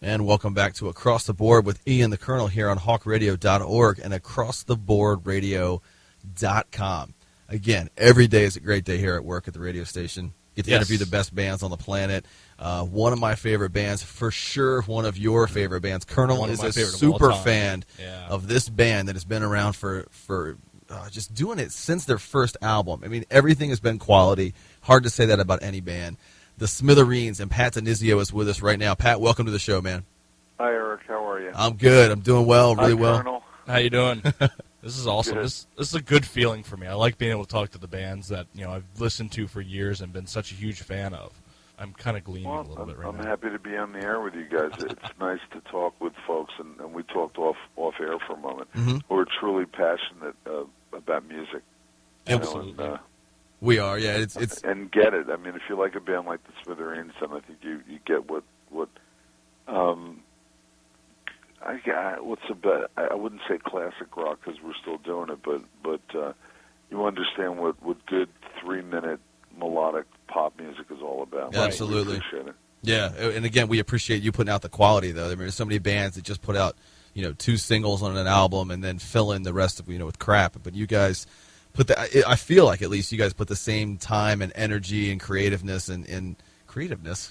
And welcome back to Across the Board with Ian the Colonel here on hawkradio.org and acrosstheboardradio.com. Again, every day is a great day here at work at the radio station. Get to interview the best bands on the planet. One of my favorite bands, for sure one of your favorite bands. Colonel is a super fan of this band that has been around for just doing it since their first album. I mean, everything has been quality. Hard to say that about any band. The Smithereens, and Pat DiNizio is with us right now. Pat, welcome to the show, man. Hi, Eric. How are you? I'm good. I'm doing well, really well. Colonel. How you doing? This is awesome. This is a good feeling for me. I like being able to talk to the bands that I've listened to for years and been such a huge fan of. I'm kind of gleaming a little bit right now. I'm happy to be on the air with you guys. It's nice to talk with folks, and we talked off air for a moment. Mm-hmm. We're truly passionate about music. Absolutely. We are, yeah. It's and get it. I mean, if you like a band like the Smithereens, then I think you get what what's the best? I wouldn't say classic rock because we're still doing it, but you understand what good 3-minute melodic pop music is all about. Yeah, absolutely. We appreciate it. Yeah, and again, we appreciate you putting out the quality, though. I mean, there's so many bands that just put out 2 singles on an album and then fill in the rest of with crap. But you guys I feel like at least you guys put the same time and energy and creativeness and creativity. Well,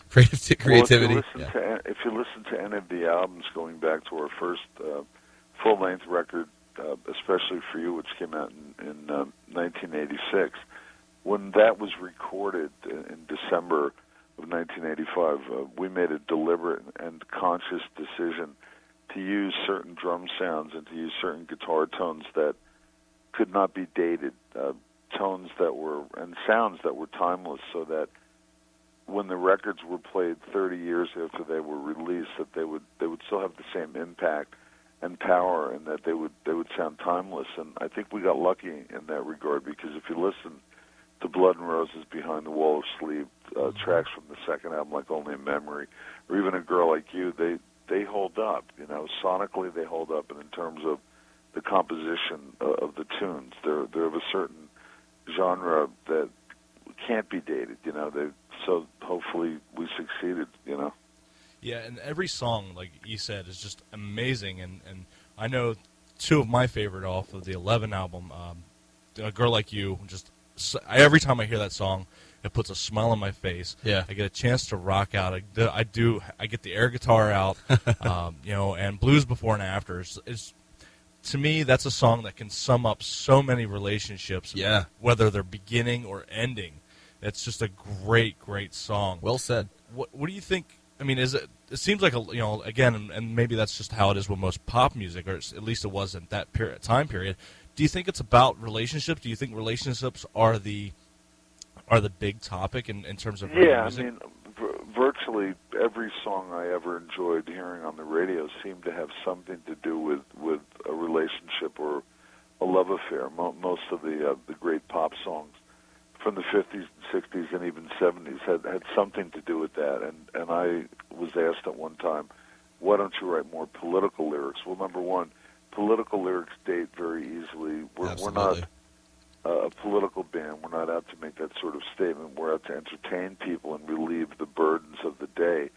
if you listen to any of the albums going back to our first full-length record, especially for you, which came out in 1986, when that was recorded in December of 1985, we made a deliberate and conscious decision to use certain drum sounds and to use certain guitar tones that could not be dated, tones that were and sounds that were timeless, so that when the records were played 30 years after they were released, that they would still have the same impact and power, and that they would sound timeless. And I think we got lucky in that regard, because if you listen to Blood and Roses, Behind the Wall of Sleep, tracks from the second album like Only a Memory, or even A Girl Like You, they hold up. Sonically they hold up, and in terms of the composition of the tunes, they're of a certain genre that can't be dated. So hopefully we succeeded. Yeah, and every song, like you said, is just amazing. And I know 2 of my favorite off of the 11 album, A Girl Like You. Every time I hear that song, it puts a smile on my face. Yeah, I get a chance to rock out. I get the air guitar out, and Blues Before and After is to me, that's a song that can sum up so many relationships. Yeah, whether they're beginning or ending. It's just a great, great song. Well said. What do you think? I mean, it seems like again, and maybe that's just how it is with most pop music, or at least it was in that time period. Do you think it's about relationships? Do you think relationships are the big topic in terms of music? I mean, virtually every song I ever enjoyed hearing on the radio seemed to have something to do with a relationship or a love affair. Most of the great pop songs from the 50s and 60s and even 70s had something to do with that. And I was asked at one time, why don't you write more political lyrics? Well, number one, political lyrics date very easily. We're not a political band. We're not out to make that sort of statement. We're out to entertain people and relieve the burdens of the day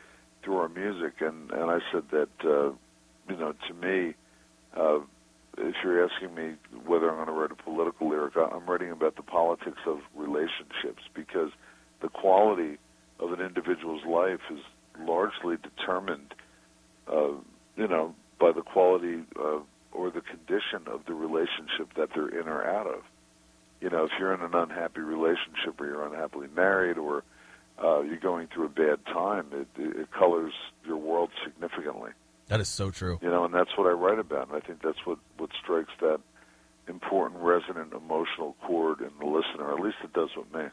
through our music. And I said that, to me, if you're asking me whether I'm going to write a political lyric, I'm writing about the politics of relationships, because the quality of an individual's life is largely determined, by the quality or the condition of the relationship that they're in or out of. If you're in an unhappy relationship, or you're unhappily married, or you're going through a bad time, it colors your world significantly. That is so true. And that's what I write about, and I think that's what strikes that important, resonant, emotional chord in the listener. At least it does with me.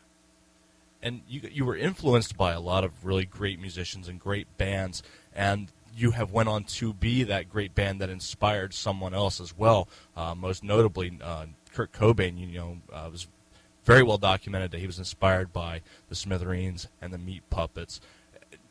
And you were influenced by a lot of really great musicians and great bands, and you have went on to be that great band that inspired someone else as well. Most notably, Kurt Cobain. Was very well documented that he was inspired by the Smithereens and the Meat Puppets.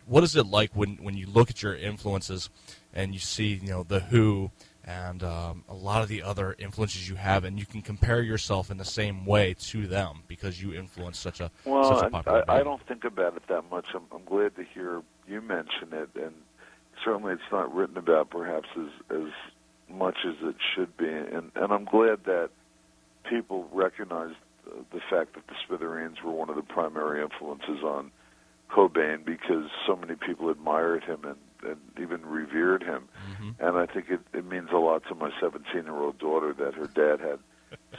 What is it like when you look at your influences and you see the Who and a lot of the other influences you have, and you can compare yourself in the same way to them because you influence such a popular band? I don't think about it that much. I'm glad to hear you mention it, and certainly it's not written about perhaps as much as it should be. And I'm glad that people recognize the fact that the Smithereens were one of the primary influences on Cobain, because so many people admired him and even revered him. Mm-hmm. And I think it means a lot to my 17-year-old daughter that her dad had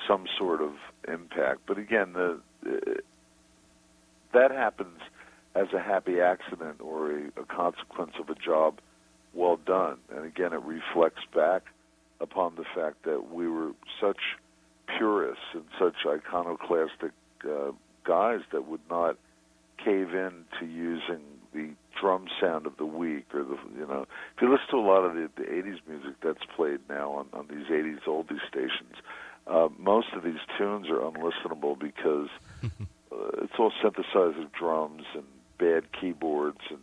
some sort of impact. But again, that happens as a happy accident or a consequence of a job well done. And again, it reflects back upon the fact that we were such purists and such iconoclastic guys that would not cave in to using the drum sound of the week, or if you listen to a lot of the 80s music that's played now on these 80s oldies stations, most of these tunes are unlistenable because it's all synthesizer drums and bad keyboards and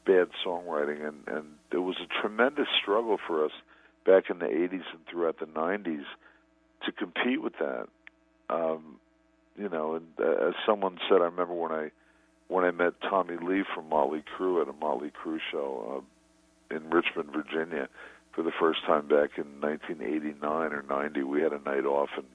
bad songwriting, and there was a tremendous struggle for us back in the 80s and throughout the 90s to compete with that. And as someone said, I remember when I met Tommy Lee from Motley Crue at a Motley Crue show in Richmond, Virginia, for the first time back in 1989 or 90. We had a night off, and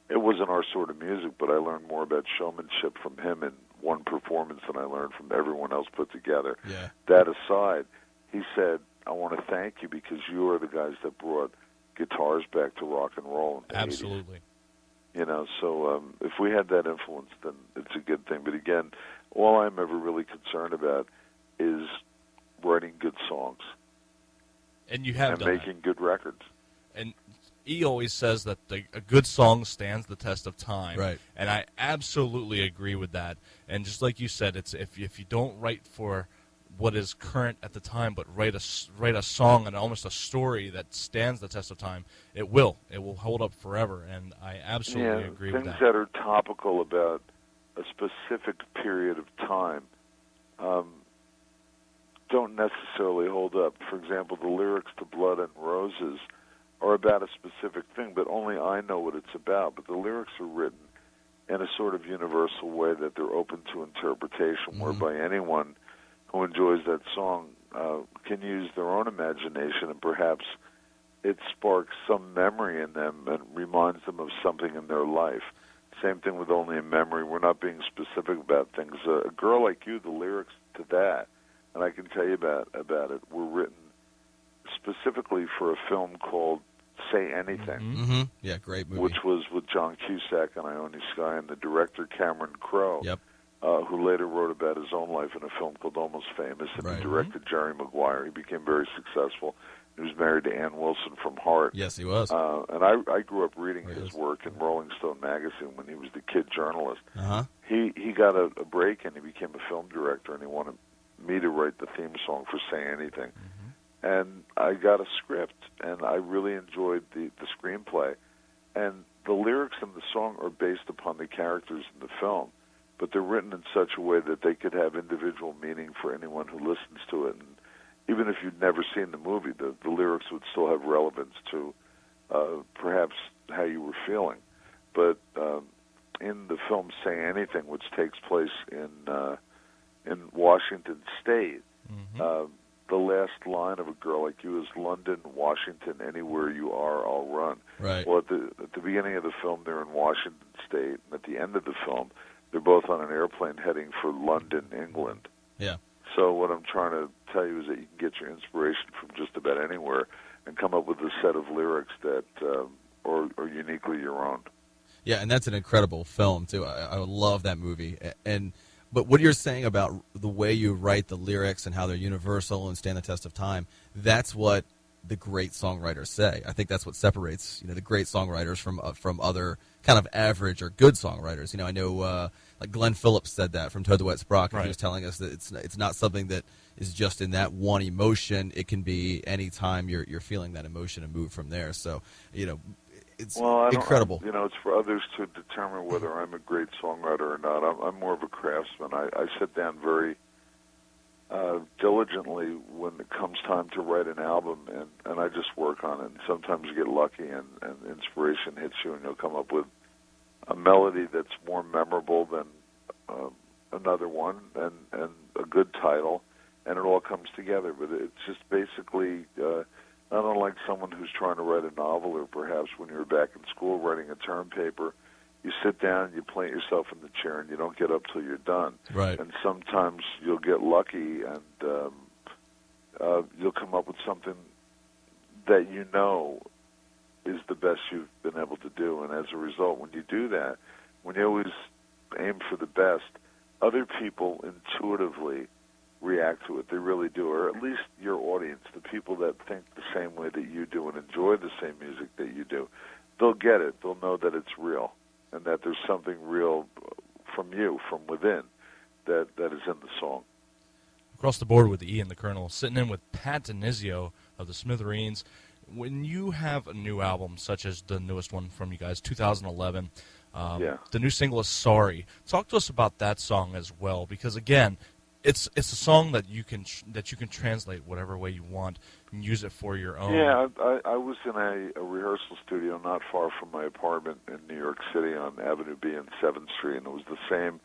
it wasn't our sort of music, but I learned more about showmanship from him in one performance than I learned from everyone else put together. Yeah. That aside, he said, I want to thank you because you are the guys that brought guitars back to rock and roll in the 80s. Absolutely. So if we had that influence, then it's a good thing. But again, all I'm ever really concerned about is writing good songs. And you have done making good records. And he always says that a good song stands the test of time. Right. And I absolutely agree with that. And just like you said, it's if you don't write for what is current at the time, but write a song and almost a story that stands the test of time, it will hold up forever. And I absolutely agree with that. Things that are topical about a specific period of time don't necessarily hold up. For example, the lyrics to Blood and Roses are about a specific thing, but only I know what it's about. But the lyrics are written in a sort of universal way that they're open to interpretation, whereby anyone who enjoys that song can use their own imagination, and perhaps it sparks some memory in them and reminds them of something in their life. Same thing with Only a Memory. We're not being specific about things. A Girl Like You, the lyrics to that, and I can tell you about it, were written specifically for a film called Say Anything. Mm-hmm. Yeah, great movie. Which was with John Cusack and Ione Skye and the director Cameron Crowe. Yep. Who later wrote about his own life in a film called Almost Famous, and he directed Jerry Maguire. He became very successful. He was married to Ann Wilson from Heart. Yes, he was. And I grew up reading his work in Rolling Stone magazine when he was the kid journalist. Uh-huh. He got a break, and he became a film director, and he wanted me to write the theme song for Say Anything. Mm-hmm. And I got a script, and I really enjoyed the screenplay. And the lyrics in the song are based upon the characters in the film, but they're written in such a way that they could have individual meaning for anyone who listens to it. And even if you'd never seen the movie, the lyrics would still have relevance to perhaps how you were feeling. But in the film Say Anything, which takes place in Washington State, the last line of A Girl Like You is, London, Washington, anywhere you are, I'll run. Right. Well, at the beginning of the film, they're in Washington State, and at the end of the film, they're both on an airplane heading for London, England. Yeah. So what I'm trying to tell you is that you can get your inspiration from just about anywhere and come up with a set of lyrics that are uniquely your own. Yeah, and that's an incredible film, too. I love that movie. But what you're saying about the way you write the lyrics and how they're universal and stand the test of time, that's what the great songwriters say. I think that's what separates the great songwriters from other kind of average or good songwriters. I know like Glenn Phillips said that from Toad the Wet Sprocket. Right. He was telling us that it's not something that is just in that one emotion. It can be any time you're feeling that emotion and move from there. So it's incredible. It's for others to determine whether I'm a great songwriter or not. I'm more of a craftsman. I sit down very diligently when it comes time to write an album, and I just work on it. And sometimes you get lucky and inspiration hits you, and you'll come up with a melody that's more memorable than another one, and a good title. and it all comes together. But it's just basically not unlike someone who's trying to write a novel, or perhaps when you were back in school writing a term paper. You sit down, you plant yourself in the chair, and you don't get up till you're done. Right. And sometimes you'll get lucky, and you'll come up with something that you know is the best you've been able to do. And as a result, when you do that, when you always aim for the best, other people intuitively react to it. They really do, or at least your audience, the people that think the same way that you do and enjoy the same music that you do. They'll get it. They'll know that it's real, and that there's something real from you, from within, that is in the song. Across the board with Ian the Colonel, sitting in with Pat DiNizio of the Smithereens. When you have a new album, such as the newest one from you guys, 2011, the new single is Sorry. Talk to us about that song as well, because again, it's a song that you can translate whatever way you want and use it for your own. Yeah, I was in a rehearsal studio not far from my apartment in New York City on Avenue B and 7th Street, and it was the same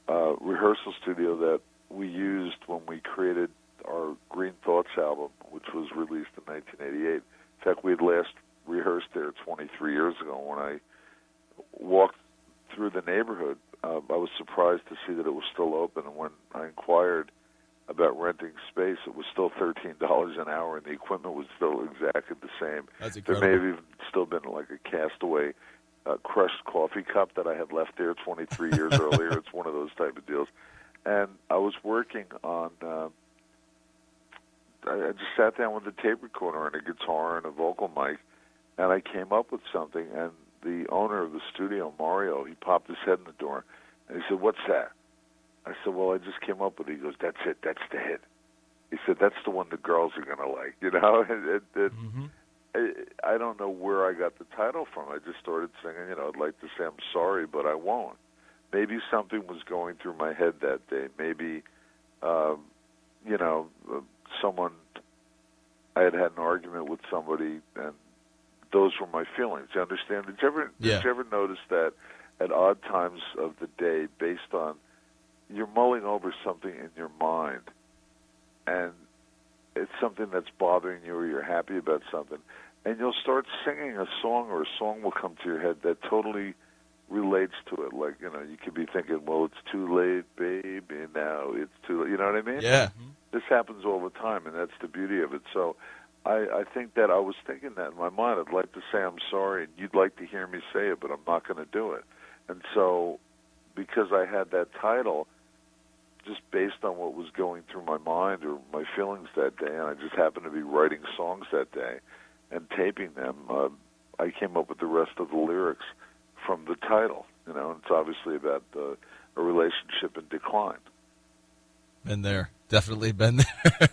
rehearsal studio that we used when we created our Green Thoughts album, which was released in 1988. In fact, we had last rehearsed there 23 years ago. When I walked through the neighborhood, I was surprised to see that it was still open, and when I inquired about renting space, it was still $13 an hour, and the equipment was still exactly the same. That's incredible. There may have even still been like a castaway crushed coffee cup that I had left there 23 years earlier. It's one of those type of deals. And I was working on, I just sat down with a tape recorder and a guitar and a vocal mic, and I came up with something, and the owner of the studio, Mario, he popped his head in the door, and he said, "What's that?" I said, "Well, I just came up with it." He goes, "That's it. That's the hit." He said, "That's the one the girls are going to like." You know, I don't know where I got the title from. I just started singing, I'd like to say I'm sorry, but I won't. Maybe something was going through my head that day. Maybe, someone, I had an argument with somebody, and those were my feelings. You understand? Did you ever notice that at odd times of the day, based on, you're mulling over something in your mind, and it's something that's bothering you, or you're happy about something, and you'll start singing a song, or a song will come to your head that totally relates to it. Like, you could be thinking, well, it's too late, baby, now it's too late. You know what I mean? Yeah. This happens all the time, and that's the beauty of it. So I think that I was thinking that in my mind. I'd like to say I'm sorry, and you'd like to hear me say it, but I'm not going to do it. And so because I had that title, just based on what was going through my mind or my feelings that day, and I just happened to be writing songs that day and taping them, I came up with the rest of the lyrics from the title. And it's obviously about a relationship in decline. Been there. Definitely been there.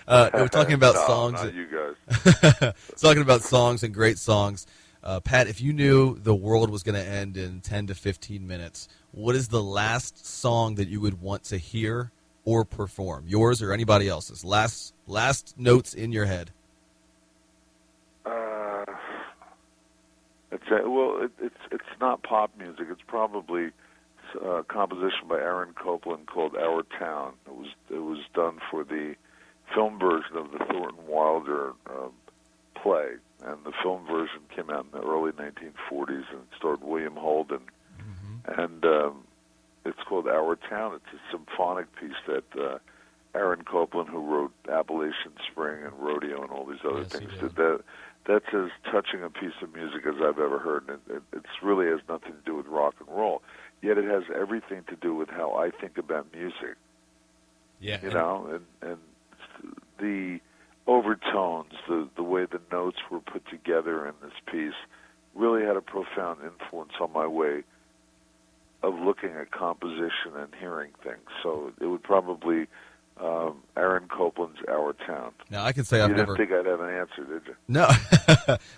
We're talking about songs. Not you guys. Talking about songs and great songs. Pat, if you knew the world was going to end in 10 to 15 minutes, what is the last song that you would want to hear or perform? Yours or anybody else's? Last notes in your head. It's not pop music. It's probably a composition by Aaron Copland called "Our Town." It was done for the film version of the Thornton Wilder play, and the film version came out in the early 1940s, and it starred William Holden. And it's called "Our Town." It's a symphonic piece that Aaron Copland, who wrote Appalachian Spring and Rodeo and all these other things, did that. That's as touching a piece of music as I've ever heard, and it really has nothing to do with rock and roll. Yet it has everything to do with how I think about music. Yeah, and the overtones, the way the notes were put together in this piece, really had a profound influence on my way of looking at composition and hearing things. So it would probably Aaron Copland's "Our Town." Now, I can say You didn't think I'd have an answer, did you? No,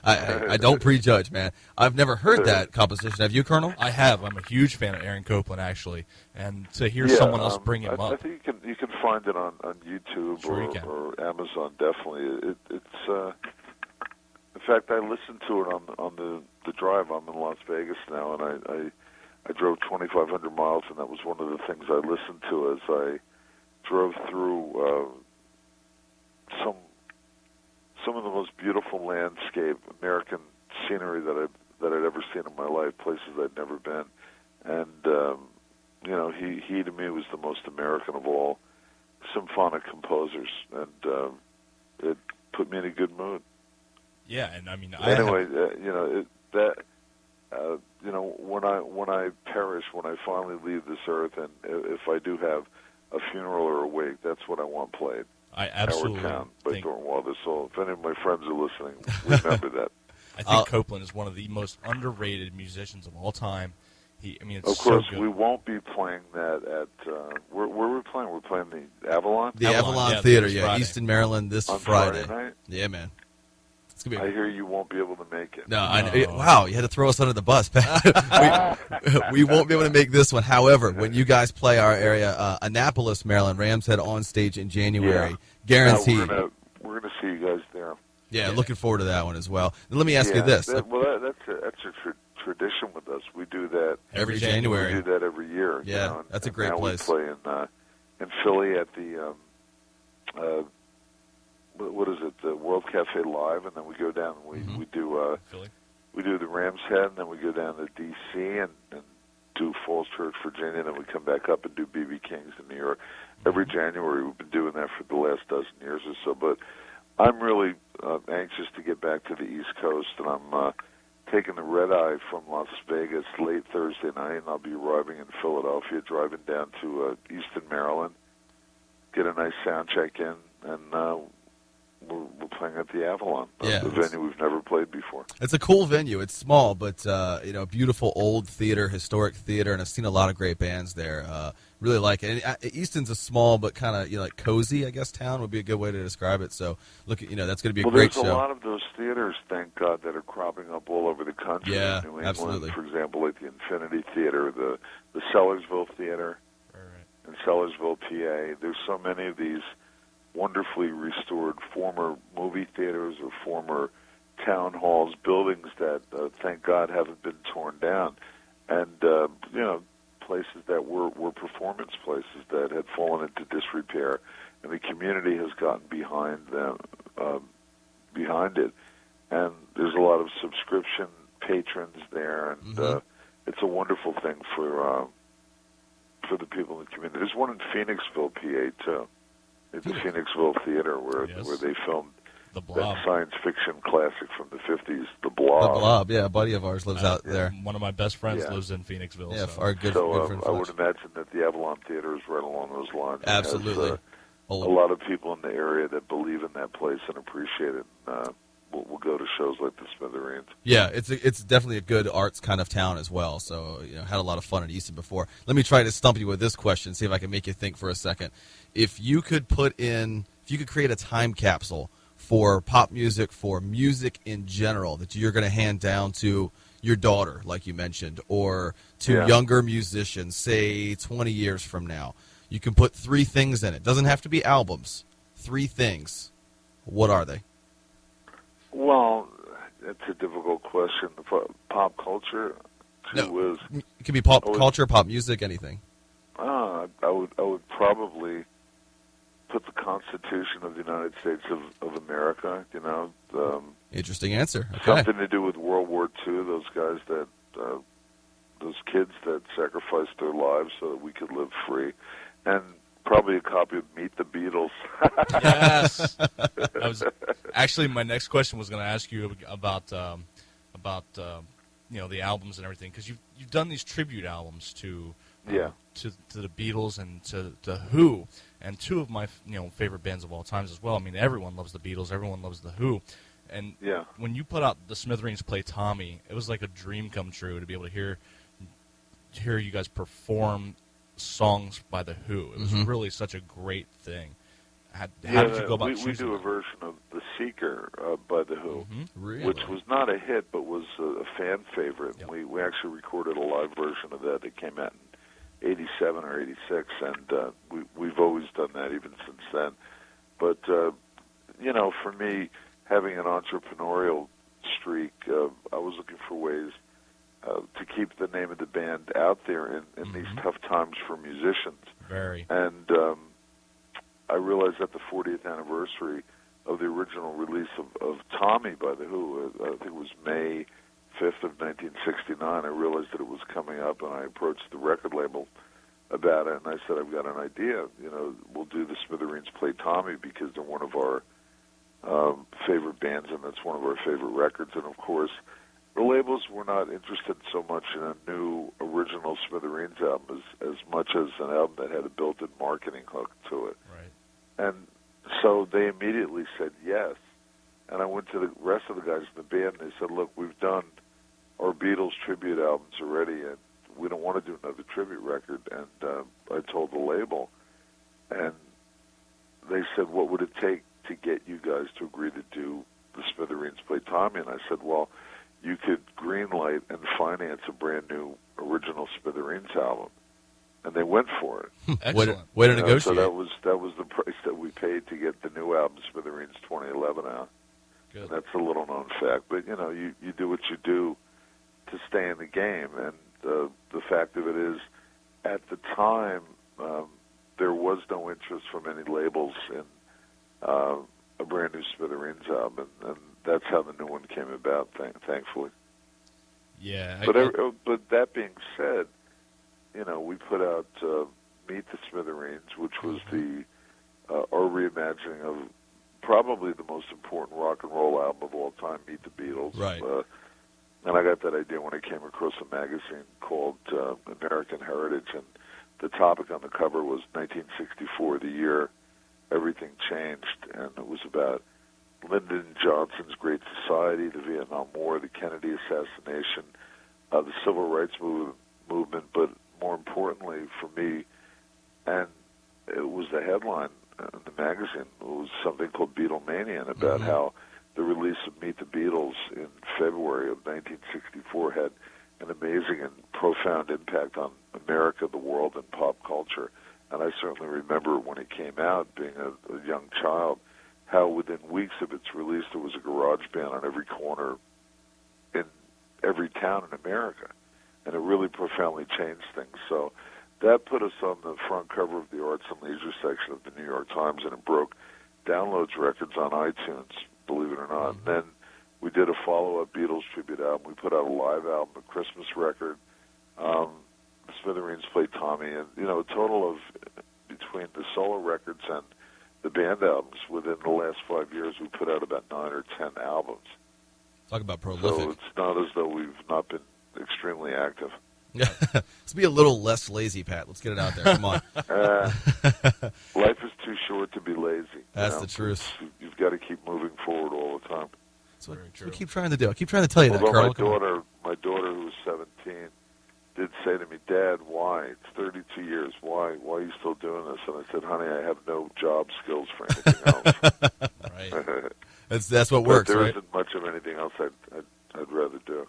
I don't prejudge, man. I've never heard that composition. Have you, Colonel? I have. I'm a huge fan of Aaron Copland, actually, and to hear someone else bring him up. I think you can find it on YouTube or Amazon. Definitely, it's. In fact, I listened to it on the drive. I'm in Las Vegas now, and I drove 2,500 miles, and that was one of the things I listened to as I drove through some of the most beautiful landscape, American scenery that I'd ever seen in my life, places I'd never been, and he to me was the most American of all symphonic composers, and it put me in a good mood. Yeah, and I mean, when I perish, when I finally leave this earth, and if I do have a funeral or a wake, that's what I want played. I absolutely Our Town by think, Thornwalder. So if any of my friends are listening, remember that. I think Copeland is one of the most underrated musicians of all time. It's of course, so good. we won't be playing that at where are we playing? We're playing the Avalon. The Avalon Theater, Easton, Maryland, this on Friday. Friday night? Yeah, man. It's gonna be. I hear you won't be able to make it. No, wow, you had to throw us under the bus, Pat. we won't be able to make this one. However, when you guys play our area, Annapolis, Maryland, Rams Head on stage in January, guaranteed. We're gonna see you guys there. Yeah, looking forward to that one as well. And let me ask you this. That's a tradition with us. We do that every January. We do that every year. Yeah, that's a great place. We play in Philly at the what is it? The World Cafe Live, and then we go down. And we do Philly. We do the Rams Head, and then we go down to D.C. and do Falls Church, Virginia, and then we come back up and do B.B. King's in New York. Every January, we've been doing that for the last dozen years or so. But I'm really anxious to get back to the East Coast, and I'm taking the red eye from Las Vegas late Thursday night, and I'll be arriving in Philadelphia, driving down to Easton, Maryland, get a nice sound check in, and we're playing at the Avalon, a venue we've never played before. It's a cool venue. It's small, but beautiful old theater, historic theater, and I've seen a lot of great bands there. Really like it. And Easton's a small but kind of like cozy, I guess, town would be a good way to describe it. So look, that's going to be a great show. There's a lot of those theaters, thank God, that are cropping up all over the country. Yeah, in New England, absolutely. For example, like the Infinity Theater, the Sellersville Theater in Sellersville, PA. There's so many of these wonderfully restored former movie theaters or former town halls, buildings that, thank God, haven't been torn down. And, places that were performance places that had fallen into disrepair, and the community has gotten behind it. And there's a lot of subscription patrons there, and it's a wonderful thing for the people in the community. There's one in Phoenixville, PA, too. It's the Phoenixville Theater where they filmed that science fiction classic from the 50s, The Blob. The Blob, yeah. A buddy of ours lives out there. One of my best friends lives in Phoenixville. Yeah, so. our good friend. I would imagine that the Avalon Theater is right along those lines. Absolutely. It has, a lot of people in the area that believe in that place and appreciate it. We'll go to shows like the Smithereens. Yeah, it's definitely a good arts kind of town as well. So had a lot of fun at Easton before. Let me try to stump you with this question. See if I can make you think for a second. If you could create a time capsule for pop music, for music in general, that you're going to hand down to your daughter, like you mentioned, or to younger musicians, say 20 years from now, you can put 3 things in it. Doesn't have to be albums. 3 things. What are they? Well, it's a difficult question. Pop culture. No, it could be pop culture, pop music, anything. I would probably put the Constitution of the United States of America. Interesting answer. Okay. Something to do with World War II. Those guys those kids that sacrificed their lives so that we could live free, and probably a copy of Meet the Beatles. Yes. Actually, my next question was going to ask you about the albums and everything, because you've done these tribute albums to the Beatles and to Who, and 2 of my favorite bands of all times as well. I mean, everyone loves the Beatles, everyone loves the Who, and when you put out the Smithereens Play Tommy, it was like a dream come true to be able to hear you guys perform songs by the Who. It was really such a great thing. How did you go about choosing we do a version of The Seeker by The Who, which was not a hit, but was a fan favorite. Yep. We actually recorded a live version of that. It came out in 87 or 86, and we've always done that even since then. But, for me, having an entrepreneurial streak, I was looking for ways to keep the name of the band out there in these tough times for musicians. Very. And I realized at the 40th anniversary of the original release of Tommy by The Who, I think it was May 5th of 1969, I realized that it was coming up, and I approached the record label about it, and I said, I've got an idea. We'll do the Smithereens Play Tommy because they're one of our favorite bands, and that's one of our favorite records. And, of course, the labels were not interested so much in a new original Smithereens album as much as an album that had a built-in marketing hook to it. Right. And so they immediately said yes. And I went to the rest of the guys in the band, and they said, look, we've done our Beatles tribute albums already, and we don't want to do another tribute record. And I told the label, and they said, what would it take to get you guys to agree to do the Smithereens Play Tommy? And I said, well, you could greenlight and finance a brand new original Smithereens album. And they went for it. Excellent. Way to negotiate. So that was the price that we paid to get the new album Smithereens 2011 out. Good. And that's a little known fact. But, you do what you do to stay in the game. And the fact of it is, at the time, there was no interest from any labels in a brand new Smithereens album. And that's how the new one came about, thankfully. Yeah. But that being said, we put out Meet the Smithereens, which was our reimagining of probably the most important rock and roll album of all time, Meet the Beatles. Right. And I got that idea when I came across a magazine called American Heritage, and the topic on the cover was 1964, the year everything changed, and it was about Lyndon Johnson's Great Society, the Vietnam War, the Kennedy assassination, the Civil Rights movement, but more importantly for me, and it was the headline in the magazine, it was something called Beatlemania, and about how the release of Meet the Beatles in February of 1964 had an amazing and profound impact on America, the world, and pop culture. And I certainly remember when it came out, being a young child, how within weeks of its release there was a garage band on every corner in every town in America. And it really profoundly changed things. So that put us on the front cover of the Arts and Leisure section of the New York Times, and it broke downloads records on iTunes, believe it or not. And then we did a follow-up Beatles tribute album. We put out a live album, a Christmas record, Smithereens Play Tommy, and, a total of, between the solo records and the band albums, within the last 5 years, we put out about 9 or 10 albums. Talk about prolific. So it's not as though we've not been extremely active. Yeah. Let's be a little less lazy, Pat. Let's get it out there. Come on. Life is too short to be lazy. That's the truth. You've got to keep moving forward all the time. That's what we keep trying to do. I keep trying to tell you that, Although Colonel. my daughter, who was 17, did say to me, Dad, why? It's 32 years. Why are you still doing this? And I said, honey, I have no job skills for anything else. Right. That's what works, there right? isn't much of anything else I'd rather do.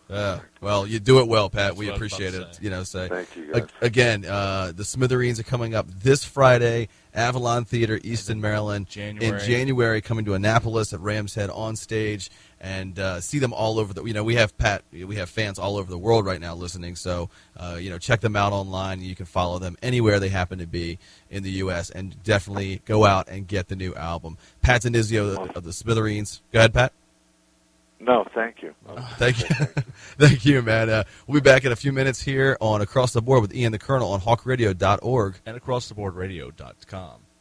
Well, you do it well, Pat. That's we what I was appreciate about it. to say. Thank you, guys. Again, the Smithereens are coming up this Friday, Avalon Theater, Easton, Maryland. In January, coming to Annapolis at Ram's Head on stage, and see them all over we have fans all over the world right now listening. So check them out online. You can follow them anywhere they happen to be in the U.S. and definitely go out and get the new album. Pat DiNizio of the Smithereens. Go ahead, Pat. No, thank you. Thank you. Thank you, man. We'll be back in a few minutes here on Across the Board with Ian the Colonel on hawkradio.org. And acrosstheboardradio.com.